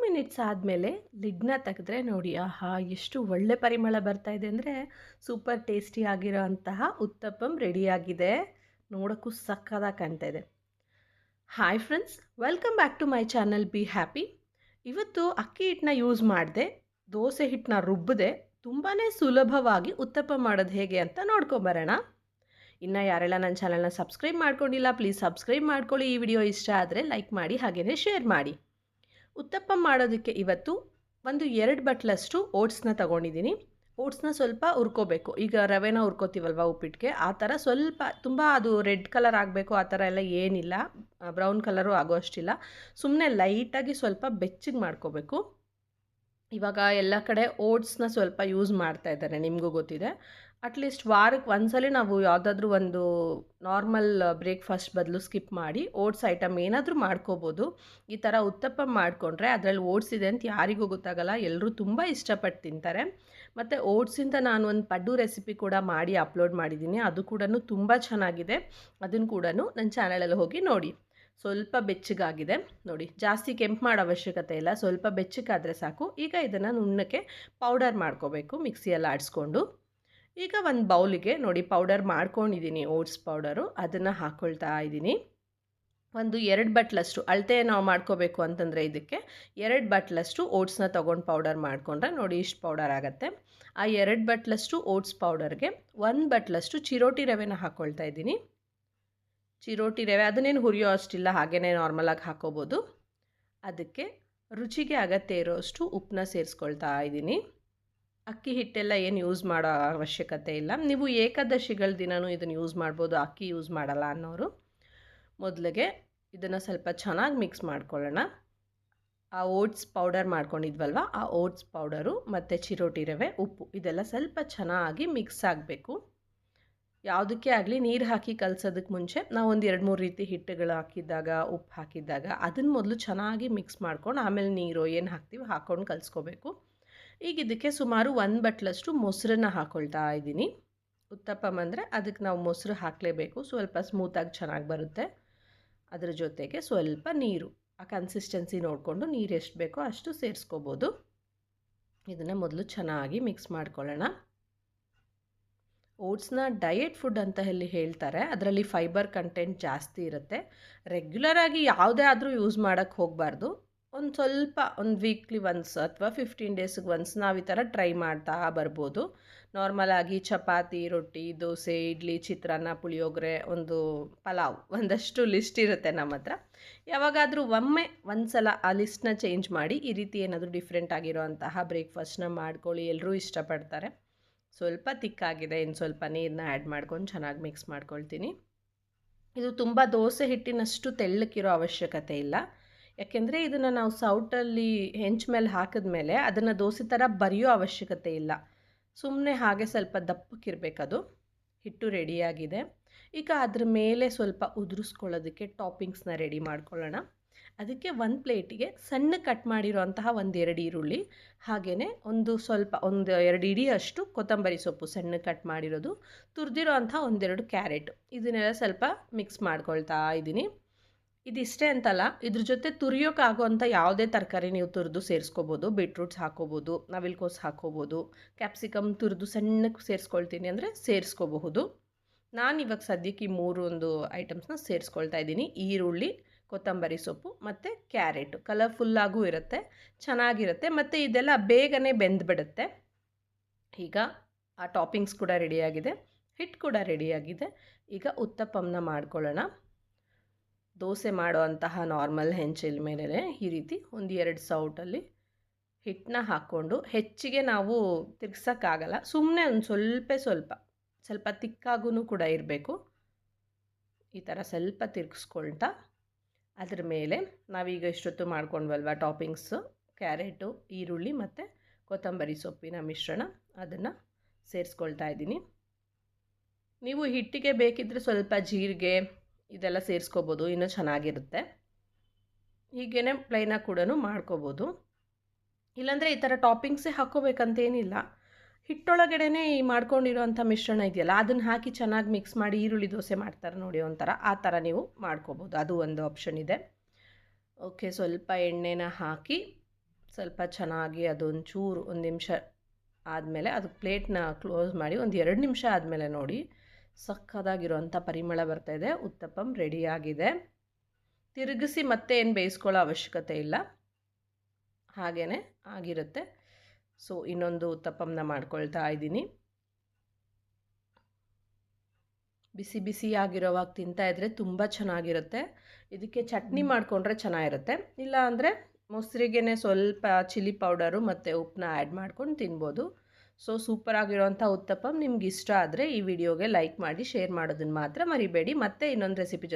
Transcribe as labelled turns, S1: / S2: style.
S1: Minutes ಆದಮೇಲೆ ಲಿಡ್ನ ತೆಗೆದ್ರೆ ನೋಡಿ, ಆಹಾ ಎಷ್ಟು ಒಳ್ಳೆ ಪರಿಮಳ ಬರ್ತಾ ಇದೆ ಅಂದರೆ ಸೂಪರ್ ಟೇಸ್ಟಿ ಆಗಿರೋ ಅಂತಹ ಉತ್ತಪ್ಪಂ ರೆಡಿಯಾಗಿದೆ. ನೋಡೋಕ್ಕೂ ಸಕ್ಕತ್ತಾಗಿ ಕಾಣ್ತಾ ಇದೆ. Hi friends, welcome back to my channel be happy. ಇವತ್ತು ಅಕ್ಕಿ ಹಿಟ್ಟನ್ನ ಯೂಸ್ ಮಾಡಿದೆ, ದೋಸೆ ಹಿಟ್ಟನ್ನ ರುಬ್ಬದೆ ತುಂಬಾ ಸುಲಭವಾಗಿ ಉತ್ತಪ್ಪ ಮಾಡೋದು ಹೇಗೆ ಅಂತ ನೋಡ್ಕೊಂಬರೋಣ. ಇನ್ನು ಯಾರೆಲ್ಲ ನನ್ನ ಚಾನಲ್ನ ಸಬ್ಸ್ಕ್ರೈಬ್ ಮಾಡ್ಕೊಂಡಿಲ್ಲ, ಪ್ಲೀಸ್ ಸಬ್ಸ್ಕ್ರೈಬ್ ಮಾಡ್ಕೊಳ್ಳಿ. ಈ ವಿಡಿಯೋ ಇಷ್ಟ ಆದರೆ ಲೈಕ್ ಮಾಡಿ, ಹಾಗೆಯೇ ಶೇರ್ ಮಾಡಿ. ಉತ್ತಪ್ಪ ಮಾಡೋದಕ್ಕೆ ಇವತ್ತು 2 ಬಟ್ಲಷ್ಟು ಓಟ್ಸ್ನ ತೊಗೊಂಡಿದ್ದೀನಿ. ಓಟ್ಸ್ನ ಸ್ವಲ್ಪ ಹುರ್ಕೋಬೇಕು. ಈಗ ರವೆನ ಹುರ್ಕೋತೀವಲ್ವ ಉಪ್ಪಿಟ್ಟಿಗೆ, ಆ ಥರ ಸ್ವಲ್ಪ, ತುಂಬ ಅದು ರೆಡ್ ಕಲರ್ ಆಗಬೇಕು ಆ ಥರ ಎಲ್ಲ ಏನಿಲ್ಲ, ಬ್ರೌನ್ ಕಲರು ಆಗೋ ಅಷ್ಟಿಲ್ಲ, ಸುಮ್ಮನೆ ಲೈಟಾಗಿ ಸ್ವಲ್ಪ ಬೆಚ್ಚಗೆ ಮಾಡ್ಕೋಬೇಕು. ಇವಾಗ ಎಲ್ಲ ಕಡೆ ಓಟ್ಸ್ನ ಸ್ವಲ್ಪ ಯೂಸ್ ಮಾಡ್ತಾ ಇದ್ದಾರೆ, ನಿಮಗೂ ಗೊತ್ತಿದೆ. ಅಟ್ಲೀಸ್ಟ್ ವಾರಕ್ಕೆ ಒಂದ್ಸಲ ನಾವು ಯಾವುದಾದ್ರೂ ಒಂದು ನಾರ್ಮಲ್ ಬ್ರೇಕ್ಫಾಸ್ಟ್ ಬದಲು ಸ್ಕಿಪ್ ಮಾಡಿ ಓಟ್ಸ್ ಐಟಮ್ ಏನಾದರೂ ಮಾಡ್ಕೋಬೋದು. ಈ ಥರ ಉತ್ತಪ್ಪ ಮಾಡಿಕೊಂಡ್ರೆ ಅದರಲ್ಲಿ ಓಟ್ಸ್ ಇದೆ ಅಂತ ಯಾರಿಗೂ ಗೊತ್ತಾಗಲ್ಲ, ಎಲ್ಲರೂ ತುಂಬ ಇಷ್ಟಪಟ್ಟು ತಿಂತಾರೆ. ಮತ್ತು ಓಟ್ಸಿಂದ ನಾನು ಒಂದು ಪಡ್ಡು ರೆಸಿಪಿ ಕೂಡ ಮಾಡಿ ಅಪ್ಲೋಡ್ ಮಾಡಿದ್ದೀನಿ, ಅದು ಕೂಡ ತುಂಬ ಚೆನ್ನಾಗಿದೆ. ಅದನ್ನು ಕೂಡ ನನ್ನ ಚಾನಲಲ್ಲಿ ಹೋಗಿ ನೋಡಿ. ಸ್ವಲ್ಪ ಬೆಚ್ಚಗಾಗಿದೆ ನೋಡಿ, ಜಾಸ್ತಿ ಕೆಂಪು ಮಾಡೋ ಅವಶ್ಯಕತೆ ಇಲ್ಲ, ಸ್ವಲ್ಪ ಬೆಚ್ಚಗಾದರೆ ಸಾಕು. ಈಗ ಇದನ್ನು ನುಣ್ಣಕ್ಕೆ ಪೌಡರ್ ಮಾಡ್ಕೋಬೇಕು, ಮಿಕ್ಸಿಯಲ್ಲಿ ಆಡಿಸ್ಕೊಂಡು. ಈಗ ಒಂದು ಬೌಲಿಗೆ ನೋಡಿ ಪೌಡರ್ ಮಾಡ್ಕೊಂಡಿದ್ದೀನಿ, ಓಟ್ಸ್ ಪೌಡರು, ಅದನ್ನು ಹಾಕ್ಕೊಳ್ತಾ ಇದ್ದೀನಿ. 2 ಬಟ್ಲಷ್ಟು ಅಳತೆ ನಾವು ಮಾಡ್ಕೋಬೇಕು ಅಂತಂದರೆ ಇದಕ್ಕೆ 2 ಬಟ್ಲಷ್ಟು ಓಟ್ಸ್ನ ತೊಗೊಂಡು ಪೌಡರ್ ಮಾಡಿಕೊಂಡ್ರೆ ನೋಡಿ ಇಷ್ಟು ಪೌಡರ್ ಆಗುತ್ತೆ. ಆ 2 ಬಟ್ಲಷ್ಟು ಓಟ್ಸ್ ಪೌಡರ್ಗೆ 1 ಬಟ್ಲಷ್ಟು ಚಿರೋಟಿ ರವೆನ ಹಾಕ್ಕೊಳ್ತಾ ಇದ್ದೀನಿ. ಚಿರೋಟಿ ರವೆ ಅದನ್ನೇನು ಹುರಿಯೋ ಅಷ್ಟಿಲ್ಲ, ಹಾಗೆಯೇ ನಾರ್ಮಲಾಗಿ ಹಾಕೋಬೋದು. ಅದಕ್ಕೆ ರುಚಿಗೆ ಅಗತ್ಯ ಇರೋಷ್ಟು ಉಪ್ಪನ್ನ ಸೇರಿಸ್ಕೊಳ್ತಾ ಇದ್ದೀನಿ. ಅಕ್ಕಿ ಹಿಟ್ಟೆಲ್ಲ ಏನು ಯೂಸ್ ಮಾಡೋ ಅವಶ್ಯಕತೆ ಇಲ್ಲ, ನೀವು ಏಕಾದಶಿಗಳ ದಿನವೂ ಇದನ್ನು ಯೂಸ್ ಮಾಡ್ಬೋದು, ಅಕ್ಕಿ ಯೂಸ್ ಮಾಡಲ್ಲ ಅನ್ನೋರು. ಮೊದಲಿಗೆ ಇದನ್ನು ಸ್ವಲ್ಪ ಚೆನ್ನಾಗಿ ಮಿಕ್ಸ್ ಮಾಡ್ಕೊಳ್ಳೋಣ. ಆ ಓಟ್ಸ್ ಪೌಡರ್ ಮಾಡ್ಕೊಂಡಿದ್ವಲ್ವ, ಆ ಓಟ್ಸ್ ಪೌಡರು ಮತ್ತು ಚಿರೋಟಿ ರವೆ, ಉಪ್ಪು ಇದೆಲ್ಲ ಸ್ವಲ್ಪ ಚೆನ್ನಾಗಿ ಮಿಕ್ಸ್ ಆಗಬೇಕು. ಯಾವುದಕ್ಕೆ ಆಗಲಿ ನೀರು ಹಾಕಿ ಕಲಸೋದಕ್ಕೆ ಮುಂಚೆ ನಾವು ಒಂದು 2-3 ರೀತಿ ಹಿಟ್ಟುಗಳು ಹಾಕಿದ್ದಾಗ, ಉಪ್ಪು ಹಾಕಿದ್ದಾಗ ಅದನ್ನು ಮೊದಲು ಚೆನ್ನಾಗಿ ಮಿಕ್ಸ್ ಮಾಡ್ಕೊಂಡು ಆಮೇಲೆ ನೀರು ಏನು ಹಾಕ್ತೀವಿ ಹಾಕ್ಕೊಂಡು ಕಲಿಸ್ಕೋಬೇಕು. ಈಗ ಇದಕ್ಕೆ ಸುಮಾರು 1 ಬಟ್ಲಷ್ಟು ಮೊಸರನ್ನ ಹಾಕ್ಕೊಳ್ತಾ ಇದ್ದೀನಿ. ಉತ್ತಪ್ಪಂ ಅಂದರೆ ಅದಕ್ಕೆ ನಾವು ಮೊಸರು ಹಾಕಲೇಬೇಕು, ಸ್ವಲ್ಪ ಸ್ಮೂತಾಗಿ ಚೆನ್ನಾಗಿ ಬರುತ್ತೆ. ಅದ್ರ ಜೊತೆಗೆ ಸ್ವಲ್ಪ ನೀರು, ಆ ಕನ್ಸಿಸ್ಟೆನ್ಸಿ ನೋಡಿಕೊಂಡು ನೀರು ಎಷ್ಟು ಬೇಕೋ ಅಷ್ಟು ಸೇರಿಸ್ಕೋಬೋದು. ಇದನ್ನು ಮೊದಲು ಚೆನ್ನಾಗಿ ಮಿಕ್ಸ್ ಮಾಡ್ಕೊಳ್ಳೋಣ. ಓಟ್ಸ್ನ ಡಯೆಟ್ ಫುಡ್ ಅಂತ ಹೇಳ್ತಾರೆ, ಅದರಲ್ಲಿ ಫೈಬರ್ ಕಂಟೆಂಟ್ ಜಾಸ್ತಿ ಇರುತ್ತೆ. ರೆಗ್ಯುಲರಾಗಿ ಯಾವುದೇ ಆದರೂ ಯೂಸ್ ಮಾಡೋಕ್ಕೆ ಹೋಗಬಾರ್ದು. ಒಂದು ಸ್ವಲ್ಪ ವೀಕ್ಲಿ ಒನ್ಸ್ ಅಥವಾ 15 ಡೇಸ್ಗೆ ಒನ್ಸ್ ನಾವು ಈ ಥರ ಟ್ರೈ ಮಾಡ್ತಾ ಬರ್ಬೋದು. ನಾರ್ಮಲಾಗಿ ಚಪಾತಿ, ರೊಟ್ಟಿ, ದೋಸೆ, ಇಡ್ಲಿ, ಚಿತ್ರಾನ್ನ, ಪುಳಿಯೋಗರೆ, ಒಂದು ಪಲಾವ್, ಒಂದಷ್ಟು ಲಿಸ್ಟ್ ಇರುತ್ತೆ ನಮ್ಮ ಹತ್ರ. ಯಾವಾಗಾದರೂ ಒಮ್ಮೆ ಒಂದ್ಸಲ ಆ ಲಿಸ್ಟ್ನ ಚೇಂಜ್ ಮಾಡಿ ಈ ರೀತಿ ಏನಾದರೂ ಡಿಫ್ರೆಂಟ್ ಆಗಿರೋ ಅಂತಹ ಬ್ರೇಕ್ಫಾಸ್ಟ್ನ ಮಾಡ್ಕೊಳ್ಳಿ, ಎಲ್ಲರೂ ಇಷ್ಟಪಡ್ತಾರೆ. ಸ್ವಲ್ಪ ತಿಕ್ಕಾಗಿದೆ, ಇನ್ನು ಸ್ವಲ್ಪ ನೀರನ್ನ ಆ್ಯಡ್ ಮಾಡ್ಕೊಂಡು ಚೆನ್ನಾಗಿ ಮಿಕ್ಸ್ ಮಾಡ್ಕೊಳ್ತೀನಿ. ಇದು ತುಂಬ ದೋಸೆ ಹಿಟ್ಟಿನಷ್ಟು ತೆಳ್ಳಕ್ಕಿರೋ ಅವಶ್ಯಕತೆ ಇಲ್ಲ, ಯಾಕೆಂದರೆ ಇದನ್ನು ನಾವು ಸೌಟಲ್ಲಿ ಹೆಂಚು ಮೇಲೆ ಹಾಕಿದ್ಮೇಲೆ ಅದನ್ನು ದೋಸೆ ಥರ ಬರೆಯೋ ಅವಶ್ಯಕತೆ ಇಲ್ಲ, ಸುಮ್ಮನೆ ಹಾಗೆ ಸ್ವಲ್ಪ ದಪ್ಪಕ್ಕಿರಬೇಕದು. ಹಿಟ್ಟು ರೆಡಿಯಾಗಿದೆ. ಈಗ ಅದ್ರ ಮೇಲೆ ಸ್ವಲ್ಪ ಉದುರಿಸ್ಕೊಳ್ಳೋದಕ್ಕೆ ಟಾಪಿಂಗ್ಸ್ನ ರೆಡಿ ಮಾಡ್ಕೊಳ್ಳೋಣ. ಅದಕ್ಕೆ ಒಂದು ಪ್ಲೇಟಿಗೆ ಸಣ್ಣ ಕಟ್ ಮಾಡಿರೋ ಅಂತಹ 1-2 ಈರುಳ್ಳಿ, ಹಾಗೆಯೇ ಸ್ವಲ್ಪ 1-2 ಇಡಿಯಷ್ಟು ಕೊತ್ತಂಬರಿ ಸೊಪ್ಪು ಸಣ್ಣ ಕಟ್ ಮಾಡಿರೋದು, ತುರಿದಿರೋ ಅಂಥ 1-2 ಕ್ಯಾರೆಟ್, ಇದನ್ನೆಲ್ಲ ಸ್ವಲ್ಪ ಮಿಕ್ಸ್ ಮಾಡ್ಕೊಳ್ತಾ ಇದ್ದೀನಿ. ಇದಿಷ್ಟೇ ಅಂತಲ್ಲ, ಇದ್ರ ಜೊತೆ ತುರಿಯೋಕ್ಕಾಗೋವಂಥ ಯಾವುದೇ ತರಕಾರಿ ನೀವು ತುರಿದು ಸೇರಿಸ್ಕೋಬೋದು. ಬೀಟ್ರೂಟ್ಸ್ ಹಾಕೋಬೋದು, ನವಿಲುಕೋಸು ಹಾಕೋಬೋದು, ಕ್ಯಾಪ್ಸಿಕಮ್ ತುರಿದು ಸಣ್ಣಕ್ಕೆ ಸೇರಿಸ್ಕೊಳ್ತೀನಿ ಅಂದರೆ ಸೇರಿಸ್ಕೋಬಹುದು. ನಾನಿವಾಗ ಸದ್ಯಕ್ಕೆ ಈ 3 ಐಟಮ್ಸ್ನ ಸೇರಿಸ್ಕೊಳ್ತಾ ಇದ್ದೀನಿ. ಈರುಳ್ಳಿ, ಕೊತ್ತಂಬರಿ ಸೊಪ್ಪು ಮತ್ತು ಕ್ಯಾರೆಟು ಕಲರ್ಫುಲ್ಲಾಗೂ ಇರುತ್ತೆ, ಚೆನ್ನಾಗಿರುತ್ತೆ, ಮತ್ತು ಇದೆಲ್ಲ ಬೇಗನೆ ಬೆಂದುಬಿಡುತ್ತೆ. ಈಗ ಆ ಟಾಪಿಂಗ್ಸ್ ಕೂಡ ರೆಡಿಯಾಗಿದೆ, ಹಿಟ್ಟು ಕೂಡ ರೆಡಿಯಾಗಿದೆ. ಈಗ ಉತ್ತಪ್ಪಂನ ಮಾಡ್ಕೊಳ್ಳೋಣ. ದೋಸೆ ಮಾಡೋ ಅಂತಹ ನಾರ್ಮಲ್ ಹೆಂಚಿನ ಮೇಲೆ ಈ ರೀತಿ 1-2 ಸೌಟಲ್ಲಿ ಹಿಟ್ಟನ್ನ ಹಾಕ್ಕೊಂಡು, ಹೆಚ್ಚಿಗೆ ನಾವು ತಿರ್ಗ್ಸೋಕ್ಕಾಗಲ್ಲ, ಸುಮ್ಮನೆ ಒಂದು ಸ್ವಲ್ಪ ತಿಕ್ಕಾಗೂ ಕೂಡ ಇರಬೇಕು. ಈ ಥರ ಸ್ವಲ್ಪ ತಿರ್ಗಿಸ್ಕೊಳ್ತಾ ಅದ್ರ ಮೇಲೆ ನಾವೀಗ ಇಷ್ಟೊತ್ತು ಮಾಡ್ಕೊಂಡ್ವಲ್ವ ಟಾಪಿಂಗ್ಸು, ಕ್ಯಾರೆಟು, ಈರುಳ್ಳಿ ಮತ್ತು ಕೊತ್ತಂಬರಿ ಸೊಪ್ಪಿನ ಮಿಶ್ರಣ, ಅದನ್ನು ಸೇರಿಸ್ಕೊಳ್ತಾ ಇದ್ದೀನಿ. ನೀವು ಹಿಟ್ಟಿಗೆ ಬೇಕಿದ್ದರೆ ಸ್ವಲ್ಪ ಜೀರಿಗೆ ಇದೆಲ್ಲ ಸೇರಿಸ್ಕೋಬೋದು, ಇನ್ನೂ ಚೆನ್ನಾಗಿರುತ್ತೆ. ಹೀಗೇ ಪ್ಲೈನಾಗಿ ಕೂಡ ಮಾಡ್ಕೋಬೋದು, ಇಲ್ಲಾಂದರೆ ಈ ಥರ ಟಾಪಿಂಗ್ಸೇ ಹಾಕ್ಕೋಬೇಕಂತೇನಿಲ್ಲ. ಹಿಟ್ಟೊಳಗಡೆನೇ ಈ ಮಾಡ್ಕೊಂಡಿರೋಂಥ ಮಿಶ್ರಣ ಇದೆಯಲ್ಲ ಅದನ್ನು ಹಾಕಿ ಚೆನ್ನಾಗಿ ಮಿಕ್ಸ್ ಮಾಡಿ ಈರುಳ್ಳಿ ದೋಸೆ ಮಾಡ್ತಾರೆ ನೋಡಿ ಒಂಥರ, ಆ ಥರ ನೀವು ಮಾಡ್ಕೋಬೋದು, ಅದು ಒಂದು ಆಪ್ಷನ್ ಇದೆ. ಓಕೆ, ಸ್ವಲ್ಪ ಎಣ್ಣೆನ ಹಾಕಿ ಸ್ವಲ್ಪ ಚೆನ್ನಾಗಿ ಅದೊಂಚೂರು ಒಂದು ನಿಮಿಷ ಆದಮೇಲೆ ಅದು ಪ್ಲೇಟ್ನ ಕ್ಲೋಸ್ ಮಾಡಿ ಒಂದು 2 ನಿಮಿಷ ಆದಮೇಲೆ ನೋಡಿ ಸಕ್ಕತ್ತಾಗಿರುವಂಥ ಪರಿಮಳ ಬರ್ತಾಯಿದೆ. ಉತ್ತಪ್ಪಂ ರೆಡಿಯಾಗಿದೆ. ತಿರುಗಿಸಿ ಮತ್ತೆ ಏನು ಬೇಯಿಸ್ಕೊಳ್ಳೋ ಅವಶ್ಯಕತೆ ಇಲ್ಲ, ಹಾಗೇ ಆಗಿರುತ್ತೆ. ಸೊ ಇನ್ನೊಂದು ಉತ್ತಪ್ಪಂನ ಮಾಡ್ಕೊಳ್ತಾ ಇದ್ದೀನಿ. ಬಿಸಿ ಬಿಸಿಯಾಗಿರೋವಾಗ ತಿಂತಾಯಿದ್ರೆ ತುಂಬ ಚೆನ್ನಾಗಿರುತ್ತೆ. ಇದಕ್ಕೆ ಚಟ್ನಿ ಮಾಡಿಕೊಂಡ್ರೆ ಚೆನ್ನಾಗಿರುತ್ತೆ, ಇಲ್ಲ ಅಂದರೆ ಮೊಸರಿಗೆನೆ ಸ್ವಲ್ಪ ಚಿಲ್ಲಿ ಪೌಡರು ಮತ್ತು ಉಪ್ಪನ್ನ ಆ್ಯಡ್ ಮಾಡ್ಕೊಂಡು ತಿನ್ಬೋದು. ಸೊ ಸೂಪರಾಗಿರೋವಂಥ ಉತ್ತಪ್ಪಂ ನಿಮ್ಗೆ ಇಷ್ಟ ಆದರೆ ಈ ವಿಡಿಯೋಗೆ ಲೈಕ್ ಮಾಡಿ, ಶೇರ್ ಮಾಡೋದನ್ನು ಮಾತ್ರ ಮರಿಬೇಡಿ. ಮತ್ತೆ ಇನ್ನೊಂದು ರೆಸಿಪಿ